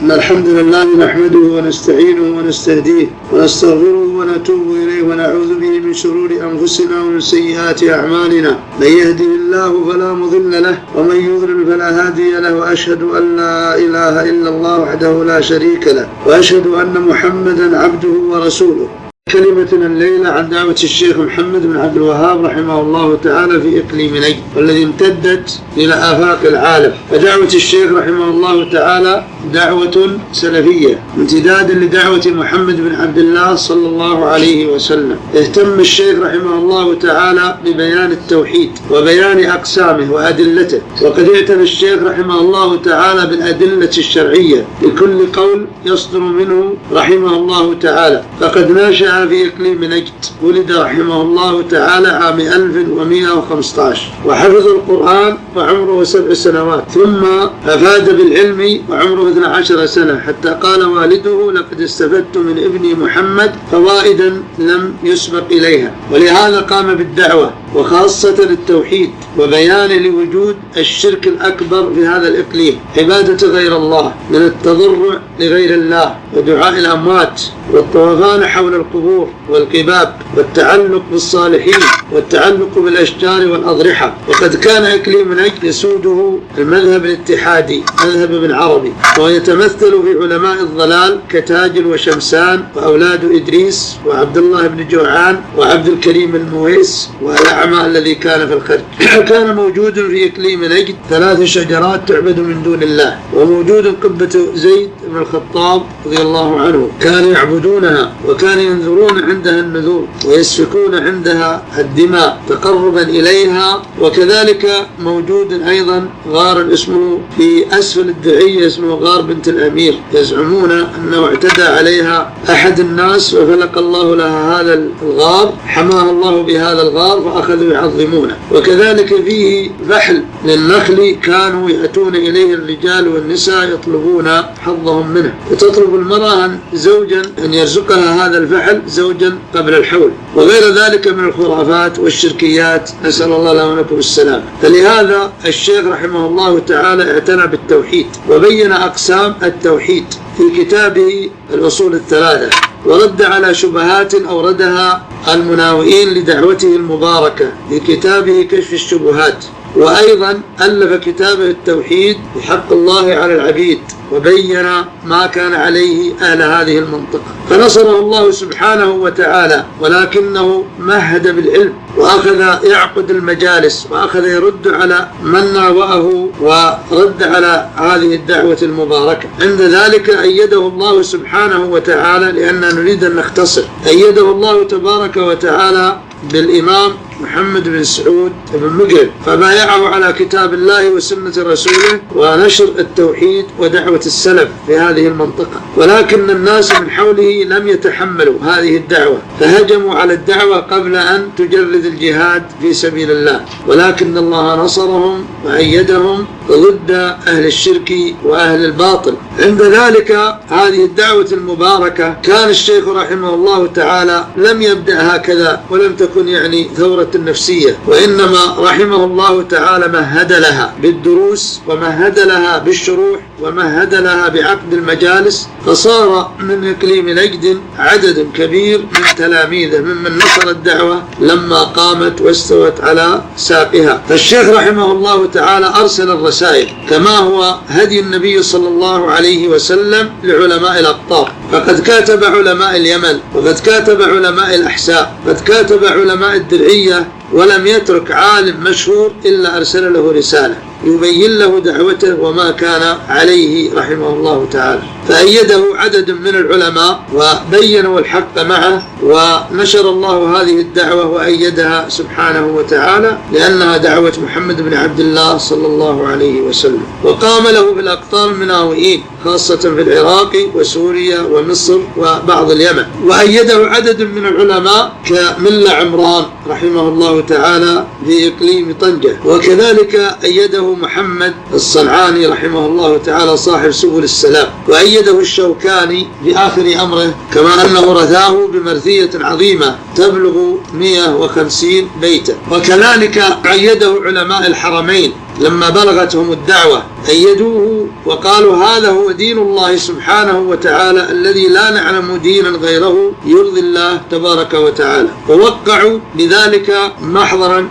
إن الحمد لله نحمده ونستعينه ونستهديه ونستغفره ونتوب إليه ونعوذ به من شرور أنفسنا ومن سيئات أعمالنا. من يهده الله فلا مضل له ومن يضلل فلا هادي له، وأشهد أن لا إله إلا الله وحده لا شريك له، وأشهد أن محمدا عبده ورسوله. كلمتنا الليلة عن دعوة الشيخ محمد بن عبد الوهاب رحمه الله تعالى في إقليم نجد، والذي امتدت إلى آفاق العالم. فدعوة الشيخ رحمه الله تعالى دعوة سلفية امتدادا لدعوة محمد بن عبد الله صلى الله عليه وسلم. اهتم الشيخ رحمه الله تعالى ببيان التوحيد وبيان أقسامه وأدلته، وقد اعتنى الشيخ رحمه الله تعالى بالأدلة الشرعية لكل قول يصدر منه رحمه الله تعالى. فقد ناشأ في إقليم نجد، ولد رحمه الله تعالى عام 1115، وحفظ القرآن وعمره 7 سنوات، ثم أفاد بالعلم وعمره 12 سنة، حتى قال والده: لقد استفدت من ابني محمد فوائدا لم يسبق إليها. ولهذا قام بالدعوة، وخاصة التوحيد وبيان لوجود الشرك الأكبر في هذا الإقليم، عبادة غير الله من التضرع لغير الله ودعاء الأموات والطوفان حول القبور والقباب والتعلق بالصالحين والتعلق بالأشجار والأضرحة. وقد كان إقليم نجد يسوده المذهب الاتحادي، مذهب ابن عربي، ويتمثل في علماء الضلال كتاجل وشمسان وأولاد إدريس وعبد الله بن جوعان وعبد الكريم المويس والأعمى الذي كان في الخرج. كان موجود في إقليم نجد 3 شجرات تعبد من دون الله، وموجود قبة زيد بن الخطاب رضي الله عنه كانوا يعبدونها، وكانوا ينذرون عندها النذور ويسفكون عندها الدماء تقربا إليها. وكذلك موجود أيضا غار اسمه في أسفل الدعية اسمه غار بنت الأمير، يزعمون أنه اعتدى عليها أحد الناس وفلق الله لها هذا الغار، حماها الله بهذا الغار فأخذوا يعظمونه. وكذلك فيه فحل للنخل كانوا يأتون إليه الرجال والنساء يطلبون حظهم منه، وتطلب المرأة زوجا أن يرزقها هذا الفحل زوجا قبل الحول، وغير ذلك من الخرافات والشركيات، نسأل الله لنا ولكم السلام. فلهذا الشيخ رحمه الله تعالى اعتنى بالتوحيد وبين أقسام التوحيد في كتابه الأصول الثلاثة، ورد على شبهات أوردها المناوئين لدعوته المباركة في كتابه كشف الشبهات. وأيضا ألف كتابه التوحيد بحق الله على العبيد، وبين ما كان عليه أهل هذه المنطقة، فنصره الله سبحانه وتعالى، ولكنه مهد بالعلم وأخذ يعقد المجالس وأخذ يرد على من ناوأه ورد على هذه الدعوة المباركة. عند ذلك أيده الله سبحانه وتعالى، لأننا نريد أن نختصر، أيده الله تبارك وتعالى بالإمام محمد بن سعود بن مقرن، فبايعه على كتاب الله وسنة رسوله ونشر التوحيد ودعوة السلف في هذه المنطقة. ولكن الناس من حوله لم يتحملوا هذه الدعوة، فهجموا على الدعوة قبل أن تجرد الجهاد في سبيل الله، ولكن الله نصرهم وأيدهم ضد أهل الشرك وأهل الباطل. عند ذلك هذه الدعوة المباركة كان الشيخ رحمه الله تعالى لم يبدأ هكذا، ولم تكن يعني ثورة النفسية، وإنما رحمه الله تعالى مهد لها بالدروس، ومهد لها بالشروح، ومهد لها بعقد المجالس، فصار من إقليم نجد عدد كبير من تلاميذه ممن نصر الدعوة لما قامت واستوت على ساقها. فالشيخ رحمه الله تعالى أرسل الرسائل كما هو هدي النبي صلى الله عليه وسلم لعلماء الأقطار، فقد كاتب علماء اليمن، وقد كاتب علماء الأحساء، قد كاتب علماء الدرعية، ولم يترك عالم مشهور إلا أرسل له رسالة يبين له دعوته وما كان عليه رحمه الله تعالى. فأيده عدد من العلماء وبينوا الحق معه، ونشر الله هذه الدعوة وأيدها سبحانه وتعالى، لأنها دعوة محمد بن عبد الله صلى الله عليه وسلم. وقام له بالأقطار المناوئين، خاصة في العراق وسوريا ومصر وبعض اليمن. وأيده عدد من العلماء كملا عمران رحمه الله تعالى في إقليم طنجة، وكذلك أيده محمد الصنعاني رحمه الله تعالى صاحب سبل السلام، وأيده الشوكاني في آخر أمره، كما أنه رثاه بمرثية عظيمة تبلغ 150 بيتا. وكذلك أيده علماء الحرمين لما بلغتهم الدعوة أيدوه وقالوا هذا هو دين الله سبحانه وتعالى الذي لا نعلم دينا غيره يرضي الله تبارك وتعالى، ووقعوا بذلك محضرا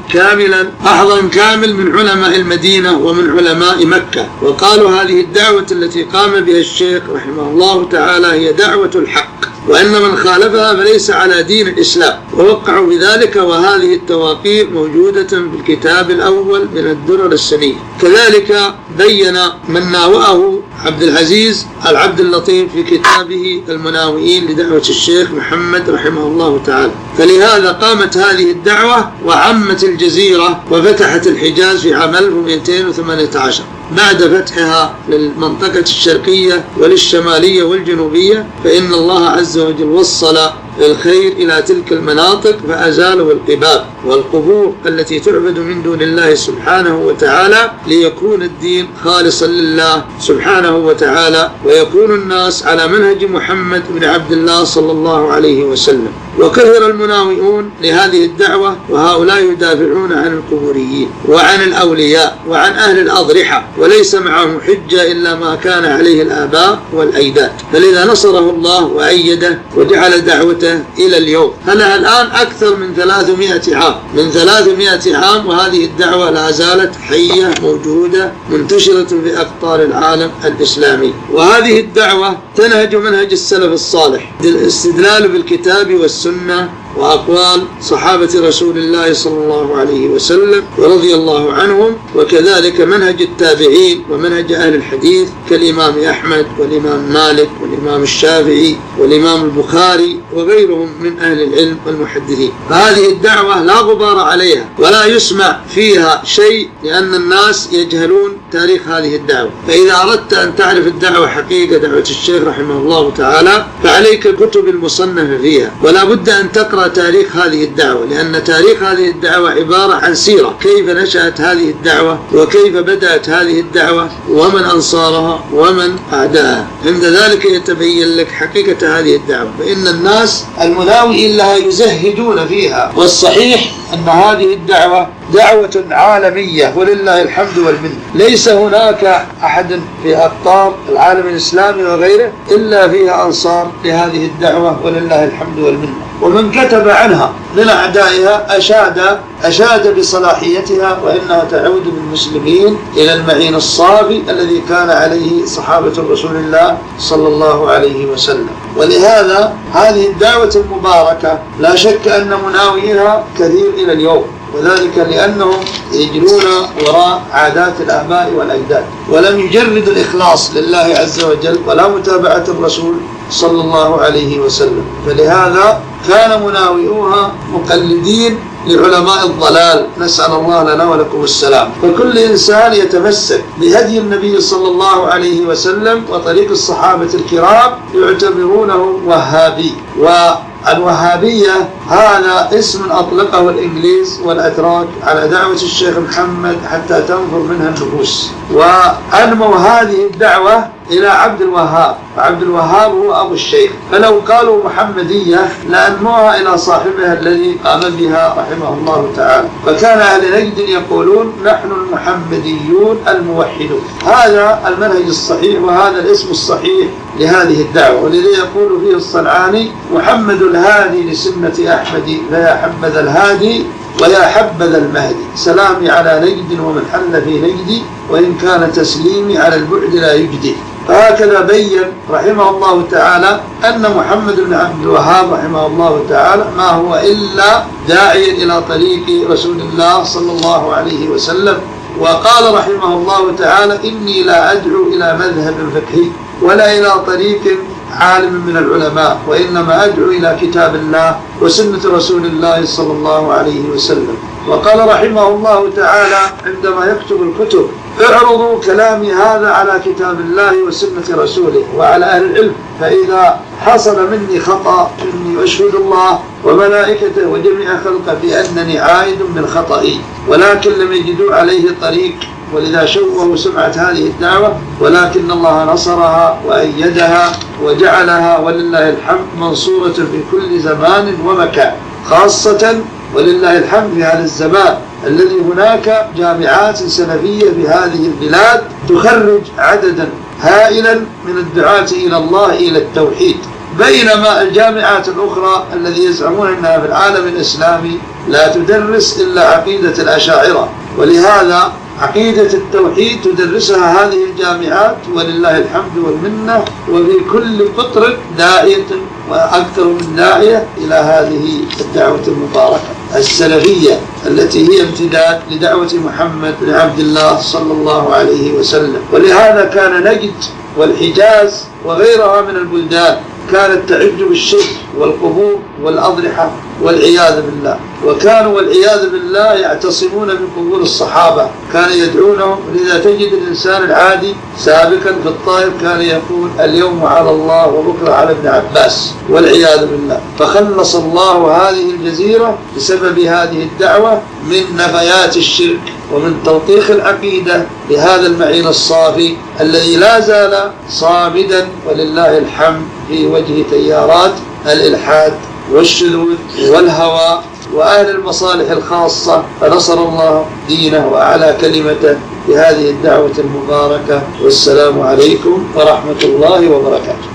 كامل من علماء المدينة ومن علماء مكة، وقالوا هذه الدعوة التي قام بها الشيخ رحمه الله تعالى هي دعوة الحق، وأن من خالفها فليس على دين الإسلام، ووقعوا بذلك. وهذه التواقيع موجودة في الكتاب الأول من الدرر السنية. كذلك بين من ناوأه عبد العزيز العبد اللطيف في كتابه المناوئين لدعوة الشيخ محمد رحمه الله تعالى. فلهذا قامت هذه الدعوة وعمت الجزيرة وفتحت الحجاز في عام 1218 بعد فتحها للمنطقة الشرقية وللشمالية والجنوبية، فإن الله عز وجل وصل الخير إلى تلك المناطق فأزالوا القباب والقبور التي تعبد من دون الله سبحانه وتعالى، ليكون الدين خالصا لله سبحانه وتعالى، ويكون الناس على منهج محمد بن عبد الله صلى الله عليه وسلم. وكثر المناوئون لهذه الدعوة، وهؤلاء يدافعون عن القبوريين وعن الأولياء وعن أهل الأضرحة، وليس معهم حجة إلا ما كان عليه الآباء والأجداد. فلذا نصره الله وأيده وجعل دعوته إلى اليوم. فلها الآن أكثر من 300 عام، وهذه الدعوة لا زالت حية موجودة منتشرة في أقطار العالم الإسلامي. وهذه الدعوة تنهج منهج السلف الصالح، الاستدلال بالكتاب والسنة وأقوال صحابة رسول الله صلى الله عليه وسلم ورضي الله عنهم، وكذلك منهج التابعين ومنهج أهل الحديث كالإمام أحمد والإمام مالك والإمام الشافعي والإمام البخاري وغيرهم من أهل العلم والمحدثين. فهذه الدعوة لا غبار عليها ولا يسمع فيها شيء، لأن الناس يجهلون تاريخ هذه الدعوة. فإذا أردت أن تعرف الدعوة حقيقة دعوة الشيخ رحمه الله تعالى فعليك الكتب المصنفة فيها، ولا بد أن تقرأ تاريخ هذه الدعوة، لأن تاريخ هذه الدعوة عبارة عن سيرة، كيف نشأت هذه الدعوة وكيف بدأت هذه الدعوة ومن أنصارها ومن أعداها. عند ذلك يتبين لك حقيقة هذه الدعوة، فإن الناس المناوئين لها يزهدون فيها، والصحيح أن هذه الدعوة دعوة عالمية ولله الحمد والمنة. ليس هناك أحد في أقطار العالم الإسلامي وغيره إلا فيها أنصار لهذه الدعوة ولله الحمد والمنة. ومن كتب عنها من أعدائها أشاد بصلاحيتها، وإنها تعود بالمسلمين إلى المعين الصافي الذي كان عليه صحابة رسول الله صلى الله عليه وسلم. ولهذا هذه الدعوة المباركة لا شك أن مناوئها كثير إلى اليوم، وذلك لأنهم يجرون وراء عادات الآباء والأجداد، ولم يجردوا الإخلاص لله عز وجل ولا متابعة الرسول صلى الله عليه وسلم. فلهذا كان مناوئوها مقلدين لعلماء الضلال، نسأل الله لنا ولكم السلام. فكل إنسان يتمسك بهدي النبي صلى الله عليه وسلم وطريق الصحابة الكرام يعتبرونه وهابي. والوهابية هذا اسم أطلقه الإنجليز والأتراك على دعوة الشيخ محمد حتى تنفر منها النفوس، وأنموا هذه الدعوة إلى عبد الوهاب، وعبد الوهاب هو أبو الشيخ. فلو قالوا محمدية لأنموها إلى صاحبها الذي قام بها رحمه الله تعالى. فكان أهل نجد يقولون نحن المحمديون الموحدون. هذا المنهج الصحيح وهذا الاسم الصحيح لهذه الدعوة. ولذا يقول فيه الصنعاني محمد الهادي لسنة أحمد، فيا حبذا الهادي ويا حبذا المهدي، سلامي على نجد ومن حل في نجدي، وإن كان تسليمي على البعد لا يجدي. فهكذا بين رحمه الله تعالى أن محمد بن عبد الوهاب رحمه الله تعالى ما هو إلا داعيا إلى طريق رسول الله صلى الله عليه وسلم. وقال رحمه الله تعالى إني لا أدعو إلى مذهب فقهي ولا إلى طريق عالم من العلماء، وإنما أدعو إلى كتاب الله وسنة رسول الله صلى الله عليه وسلم. وقال رحمه الله تعالى عندما يكتب الكتب اعرضوا كلامي هذا على كتاب الله وسنة رسوله وعلى أهل العلم، فإذا حصل مني خطأ إني أشهد الله وملائكته وجميع خلقه بأنني عائد من خطئي، ولكن لم يجدوا عليه طريق، ولذا شوهوا سمعة هذه الدعوة، ولكن الله نصرها وأيدها وجعلها ولله الحمد منصورة في كل زمان ومكان، خاصة ولله الحمد في هذا الزمان الذي هناك جامعات سلفية بهذه البلاد تخرج عددا هائلا من الدعاة إلى الله إلى التوحيد، بينما الجامعات الأخرى الذي يزعمون أنها في العالم الإسلامي لا تدرس إلا عقيدة الأشاعرة. ولهذا عقيدة التوحيد تدرسها هذه الجامعات ولله الحمد والمنة، وفي كل قطر داعية وأكثر من داعية إلى هذه الدعوة المباركة السلفية التي هي امتداد لدعوة محمد بن عبد الله صلى الله عليه وسلم. ولهذا كان نجد والحجاز وغيرها من البلدان كانت تعج بالشرك والقبور والأضرحة والعياذ بالله، وكانوا والعياذ بالله يعتصمون بقبور الصحابة، كان يدعونهم. لذا تجد الإنسان العادي سابقا في الطائف كان يقول اليوم على الله وبكرة على ابن عباس والعياذ بالله. فخلص الله هذه الجزيرة بسبب هذه الدعوة من نفيات الشرك ومن توثيق العقيدة لهذا المعين الصافي الذي لا زال صامدا ولله الحمد في وجه تيارات الإلحاد والشذوذ والهوى وأهل المصالح الخاصة. فنصر الله دينه وأعلى كلمته بهذه الدعوة المباركة. والسلام عليكم ورحمة الله وبركاته.